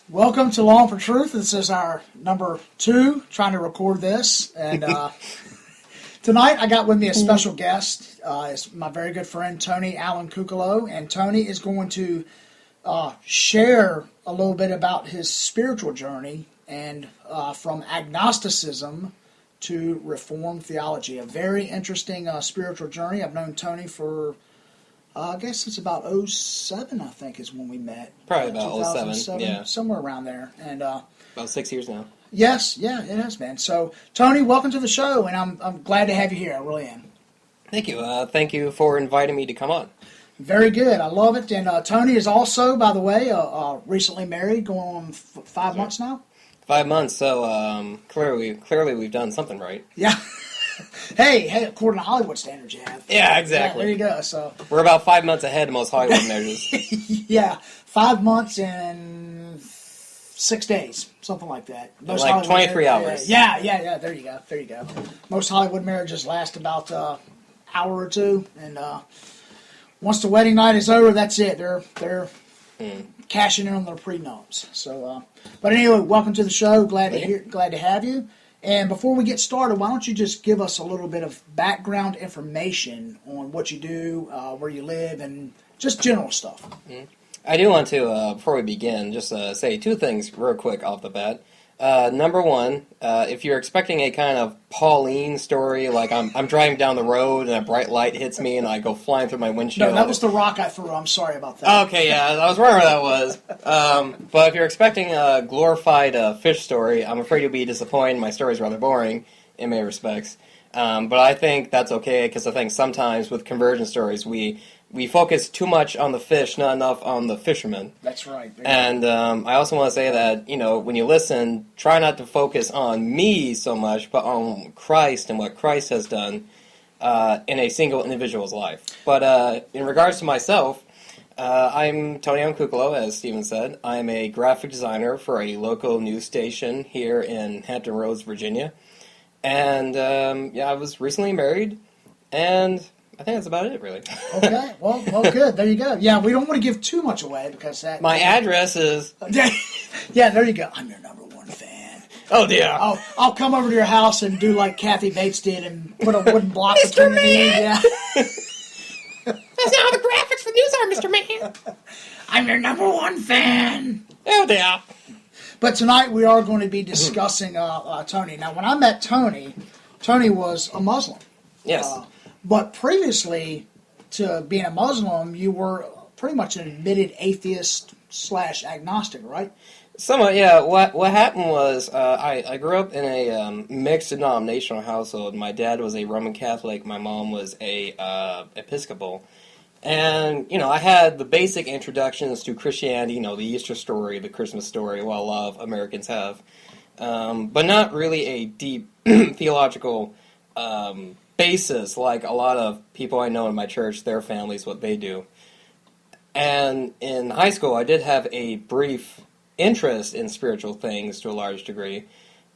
Welcome to Long for Truth. This is our number 2, trying to record this. And tonight I got with me a special guest. It's my very good friend, Tony Allen Cucolo. And Tony is going to share a little bit about his spiritual journey and from agnosticism to Reformed Theology. A very interesting spiritual journey. I've known Tony for... I guess it's about 07, I think, is when we met. Probably about 07, yeah. Somewhere around there. And about 6 years now. Yes, yeah, it has been. So, Tony, welcome to the show, and I'm glad to have you here. I really am. Thank you. Thank you for inviting me to come on. Very good. I love it. And Tony is also, by the way, recently married, going on 5 months now. 5 months, so clearly we've done something right. Yeah. Hey, according to Hollywood standards, you have. Yeah, exactly. Yeah, there you go. So we're about 5 months ahead of most Hollywood measures. Yeah, 5 months and 6 days, something like that. Most like 23 hours. Yeah. There you go. Most Hollywood marriages last about an hour or two, and once the wedding night is over, that's it. They're cashing in on their prenups. So, but anyway, welcome to the show. Glad to have you. And before we get started, why don't you just give us a little bit of background information on what you do, where you live, and just general stuff. I do want to, before we begin, just say 2 things real quick off the bat. Number one, if you're expecting a kind of Pauline story, like I'm driving down the road and a bright light hits me and I go flying through my windshield. No, that was the rock I threw. I'm sorry about that. Okay, yeah, I was wondering where that was. But if you're expecting a glorified fish story, I'm afraid you'll be disappointed. My story's rather boring in many respects. But I think that's okay, because I think sometimes with conversion stories, we focus too much on the fish, not enough on the fisherman. That's right. And I also want to say that, when you listen, try not to focus on me so much, but on Christ and what Christ has done in a single individual's life. But in regards to myself, I'm Tony Allen Cucolo, as Stephen said. I'm a graphic designer for a local news station here in Hampton Roads, Virginia. And I was recently married, and I think that's about it, really. Okay, well, good. There you go. Yeah, we don't want to give too much away because that... My address is... Yeah, there you go. I'm your number 1 fan. Oh, dear. I'll come over to your house and do like Kathy Bates did and put a wooden block Mr. between Man! Yeah. That's not how the graphics for news are, Mr. Man! I'm your number 1 fan! Oh, dear. But tonight we are going to be discussing Tony. Now, when I met Tony was a Muslim. Yes. But previously to being a Muslim, you were pretty much an admitted atheist / agnostic, right? Somewhat, yeah. What happened was I grew up in a mixed denominational household. My dad was a Roman Catholic. My mom was a Episcopal. And, I had the basic introductions to Christianity, the Easter story, the Christmas story, what a lot of Americans have. But not really a deep theological basis like a lot of people I know in my church, their families, what they do. And in high school, I did have a brief interest in spiritual things to a large degree.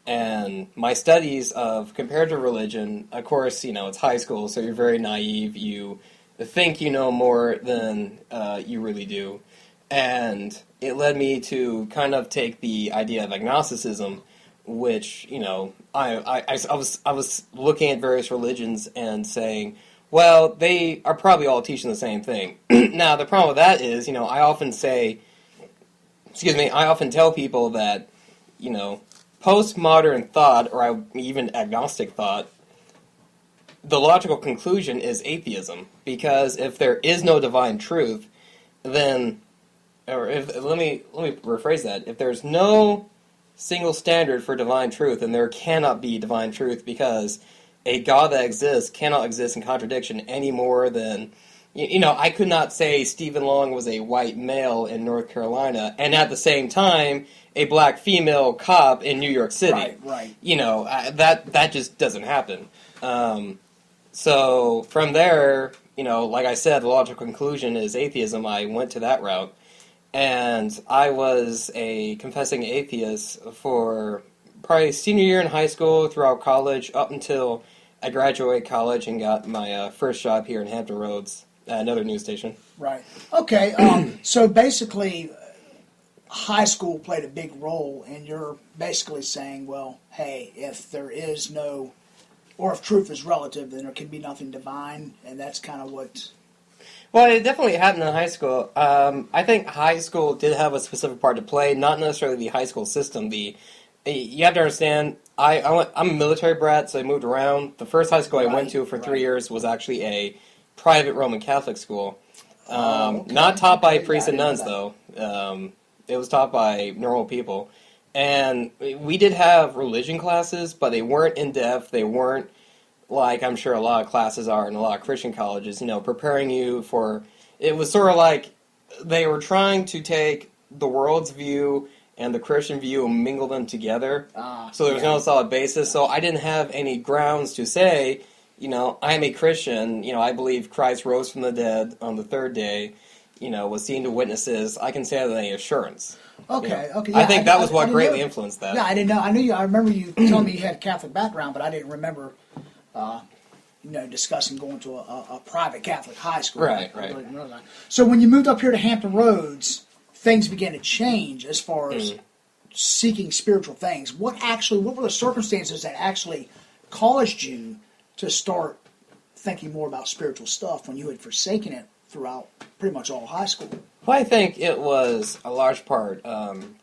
And my studies of comparative religion, of course, it's high school, so you're very naive. You think you know more than you really do. And it led me to kind of take the idea of agnosticism, which, I was looking at various religions and saying, well, they are probably all teaching the same thing. Now, the problem with that is, I often tell people that, postmodern thought, or even agnostic thought, the logical conclusion is atheism. Because if there is no divine truth, then, let me rephrase that, if there's no single standard for divine truth, then there cannot be divine truth, because a God that exists cannot exist in contradiction any more than, I could not say Stephen Long was a white male in North Carolina, and at the same time, a black female cop in New York City. Right. That just doesn't happen. So from there, like I said, the logical conclusion is atheism. I went to that route. And I was a confessing atheist for probably senior year in high school, throughout college, up until I graduated college and got my first job here in Hampton Roads, another news station. Right. Okay, so basically, high school played a big role, and you're basically saying, well, hey, if there is no, or if truth is relative, then there can be nothing divine, and that's kind of what... Well, it definitely happened in high school. I think high school did have a specific part to play, not necessarily the high school system. You have to understand, I'm a military brat, so I moved around. The first high school I went to for 3 years was actually a private Roman Catholic school. Not taught by priests and nuns, though. It was taught by normal people. And we did have religion classes, but they weren't in-depth. They weren't like I'm sure a lot of classes are in a lot of Christian colleges, preparing you for... It was sort of like they were trying to take the world's view and the Christian view and mingle them together. So there was no solid basis. So I didn't have any grounds to say, I'm a Christian. I believe Christ rose from the dead on the third day, was seen to witnesses. I can say that with any assurance. Okay. Yeah, I think that was what greatly influenced that. Yeah, I didn't know. I knew you. I remember you telling me you had a Catholic background, but I didn't remember, discussing going to a private Catholic high school. Right. I really didn't know that. So when you moved up here to Hampton Roads, things began to change as far as seeking spiritual things. What were the circumstances that actually caused you to start thinking more about spiritual stuff when you had forsaken it throughout pretty much all high school? Well, I think it was a large part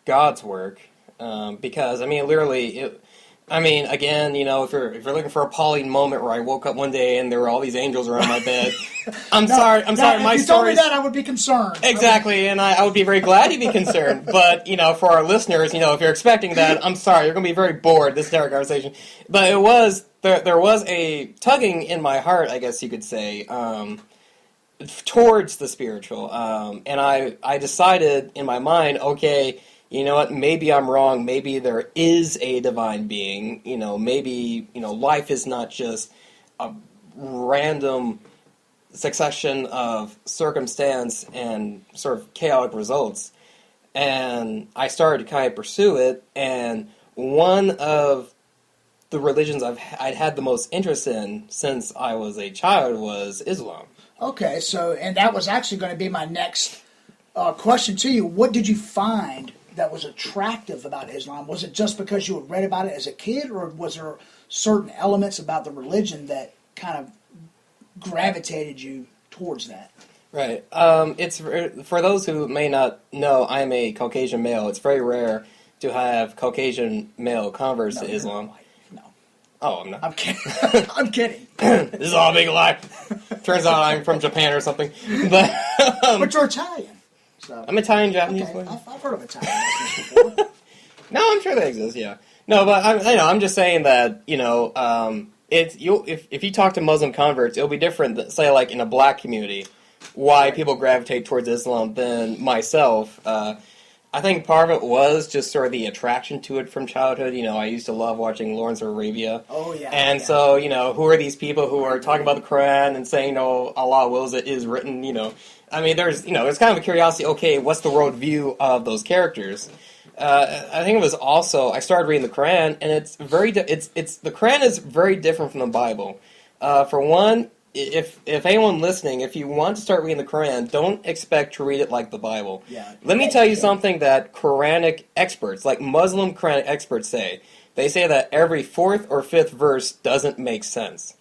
God's work, because literally, again, if you're looking for a Pauline moment where I woke up one day and there were all these angels around my bed, I'm sorry. My if you told me that, I would be concerned. Exactly, and I would be very glad to be concerned. But for our listeners, if you're expecting that, I'm sorry, you're going to be very bored this entire conversation. But there was a tugging in my heart, I guess you could say, towards the spiritual, and I decided in my mind, okay, you know what, maybe I'm wrong, maybe there is a divine being, maybe, life is not just a random succession of circumstance and sort of chaotic results, and I started to kind of pursue it, and one of the religions I'd had the most interest in since I was a child was Islam. Okay, and that was actually going to be my next question to you. What did you find that was attractive about Islam? Was it just because you had read about it as a kid, or was there certain elements about the religion that kind of gravitated you towards that? Right. It's for those who may not know, I'm a Caucasian male. It's very rare to have Caucasian male converts to Islam. Oh, I'm not. I'm kidding. I'm kidding. This is all a big lie. Turns out I'm from Japan or something. But you're Italian. So. I'm Italian, Japanese. Okay. I've heard of Italian before. No, I'm sure they exist. Yeah. No, but I'm just saying that if you talk to Muslim converts, it'll be different than, say, like in a black community, why people gravitate towards Islam than myself. I think part of it was just sort of the attraction to it from childhood. I used to love watching Lawrence of Arabia. Oh, yeah. And so, who are these people who are talking about the Quran and saying, Allah wills it is written, there's kind of a curiosity, okay, what's the worldview of those characters? I think it was also, I started reading the Quran, and it's the Quran is very different from the Bible. For one, if anyone listening, if you want to start reading the Quran, don't expect to read it like the Bible. Yeah. Let me tell you something that Quranic experts, like Muslim Quranic experts say. They say that every fourth or fifth verse doesn't make sense.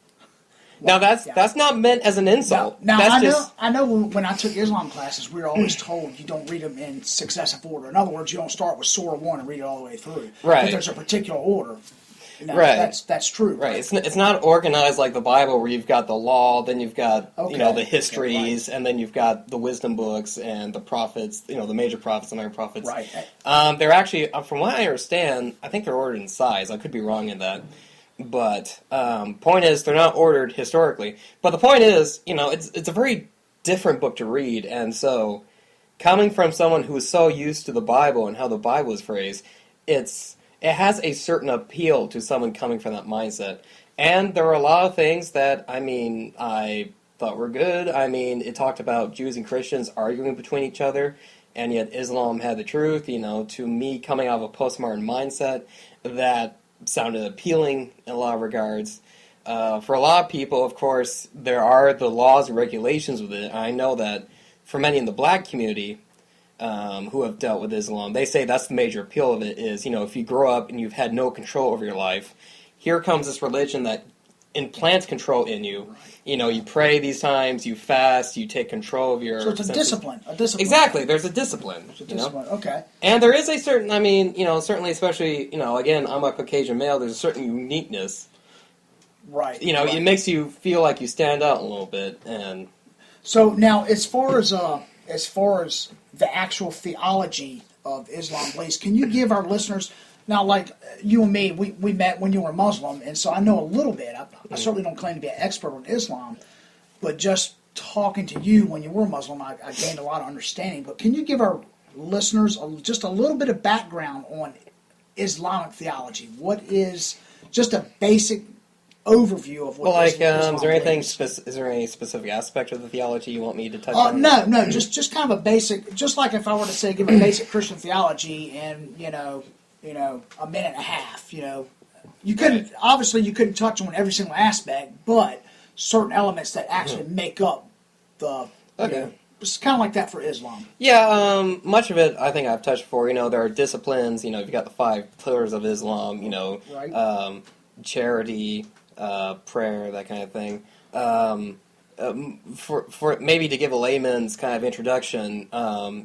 Now that's not meant as an insult. Now that's I know when I took Islam classes, we were always told you don't read them in successive order. In other words, you don't start with Surah 1 and read it all the way through. Right. But there's a particular order. Right. That's true. Right. It's not organized like the Bible, where you've got the law, then you've got the histories, and then you've got the wisdom books and the prophets. The major prophets and minor prophets. Right. They're actually, from what I understand, I think they're ordered in size. I could be wrong in that, but point is, they're not ordered historically. But the point is, it's a very different book to read, and so coming from someone who is so used to the Bible and how the Bible is phrased, it has a certain appeal to someone coming from that mindset. And there were a lot of things that, I thought were good. It talked about Jews and Christians arguing between each other, and yet Islam had the truth. To me, coming out of a postmodern mindset, that sounded appealing in a lot of regards. For a lot of people, of course, there are the laws and regulations with it. I know that for many in the black community, who have dealt with Islam. They say that's the major appeal of it is, if you grow up and you've had no control over your life, here comes this religion that implants control in you. Right. You pray these times, you fast, you take control of your... So it's a discipline. Exactly, there's a discipline. There's a discipline, okay. And there is a certain, certainly, especially, again, I'm a Caucasian male, there's a certain uniqueness. Right. Right. It makes you feel like you stand out a little bit. And so now, as far as the actual theology of Islam, please, can you give our listeners... Now, like you and me, we met when you were Muslim, and so I know a little bit. I certainly don't claim to be an expert on Islam, but just talking to you when you were Muslim, I gained a lot of understanding. But can you give our listeners just a little bit of background on Islamic theology? What is just a basic overview of what Islam is there anything? believes? Is there any specific aspect of the theology you want me to touch on? No, just kind of a basic. Just like if I were to say, give a basic Christian theology, and a minute and a half. You couldn't touch on every single aspect, but certain elements that actually make up the. Okay. It's kind of like that for Islam. Yeah, much of it I think I've touched before. There are disciplines. You've got the 5 pillars of Islam. Right. Charity, prayer, that kind of thing. For maybe to give a layman's kind of introduction,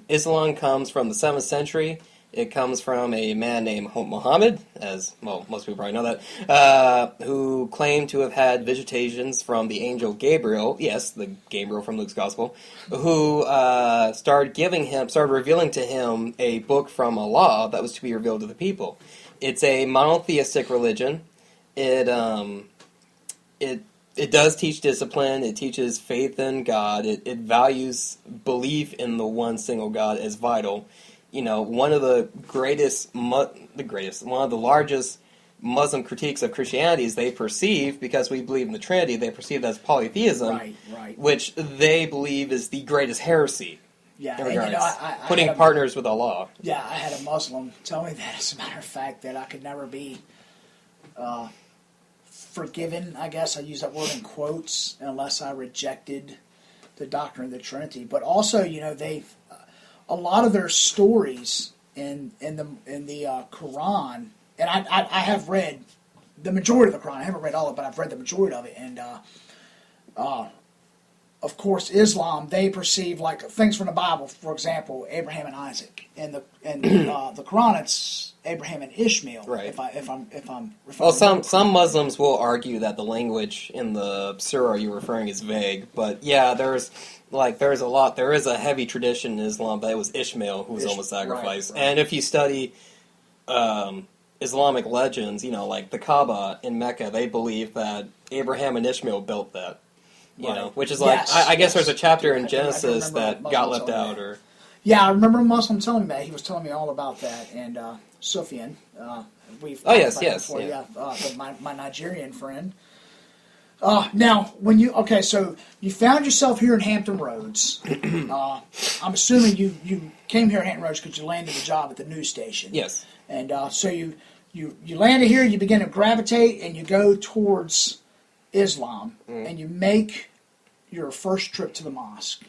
Islam comes from the 7th century. It comes from a man named Muhammad, as most people probably know that, who claimed to have had visitations from the angel Gabriel, yes, the Gabriel from Luke's Gospel, who started revealing to him a book from Allah that was to be revealed to the people. It's a monotheistic religion. It does teach discipline. It teaches faith in God. It values belief in the one single God as vital. One of the one of the largest Muslim critiques of Christianity is they perceive, because we believe in the Trinity, they perceive that as polytheism, right. which they believe is the greatest heresy. Yeah, in regards, I putting partners with Allah. Yeah, I had a Muslim tell me that, as a matter of fact, that I could never be forgiven, I guess I use that word in quotes, unless I rejected the doctrine of the Trinity. But also, they've a lot of their stories in the Quran, and I have read the majority of the Quran. I haven't read all of it, but I've read the majority of it. And of course, Islam, they perceive like things from the Bible. For example, Abraham and Isaac. In the Quran, it's Abraham and Ishmael. Right. If I'm well, some Muslims will argue that the language in the surah you're referring is vague, but yeah, there is a heavy tradition in Islam, but it was Ishmael who was almost sacrificed. Right. And if you study Islamic legends, like the Kaaba in Mecca, they believe that Abraham and Ishmael built that. Which is like, yes, I guess there's a chapter in Genesis that got left out. Yeah, I remember a Muslim telling me that. He was telling me all about that. And Sufyan, we've before, yeah. My Nigerian friend. Now, so you found yourself here in Hampton Roads. I'm assuming you came here in Hampton Roads because you landed a job at the news station. Yes. And so you landed here, you begin to gravitate, and you go towards Islam, and you make your first trip to the mosque.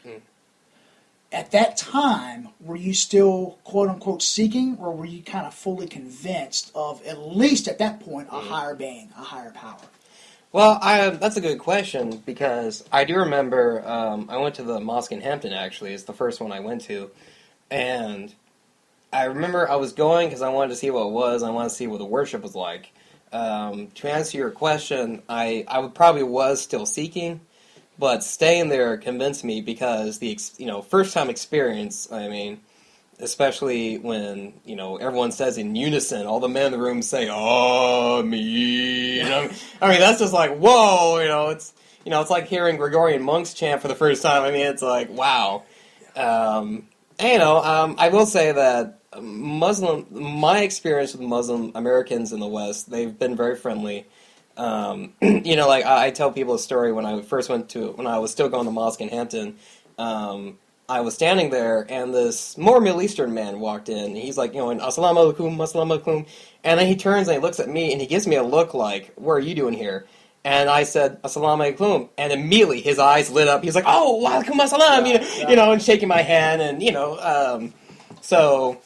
At that time, were you still, quote-unquote, seeking, or were you kind of fully convinced of, at least at that point, a higher being, a higher power? Well, that's a good question, because I do remember I went to the mosque in Hampton, actually. It's the first one I went to. And I remember I was going because I wanted to see what it was. I wanted to see what the worship was like. To answer your question, I probably was still seeking, but staying there convinced me because the first time experience, especially when, everyone says in unison, all the men in the room say, "Oh, me." That's just like, whoa, it's like hearing Gregorian monks chant for the first time. It's like, wow. I will say that my experience with Muslim Americans in the West, they've been very friendly. I tell people a story when I was still going to the mosque in Hampton. I was standing there, and this more Middle Eastern man walked in. And he's like, "Assalamu alaikum, assalamu alaikum," and then he turns and he looks at me, and he gives me a look like, "What are you doing here?" And I said, "Assalamu alaikum," and immediately his eyes lit up. He's like, "Oh, wa alaikum assalam," and shaking my hand, and So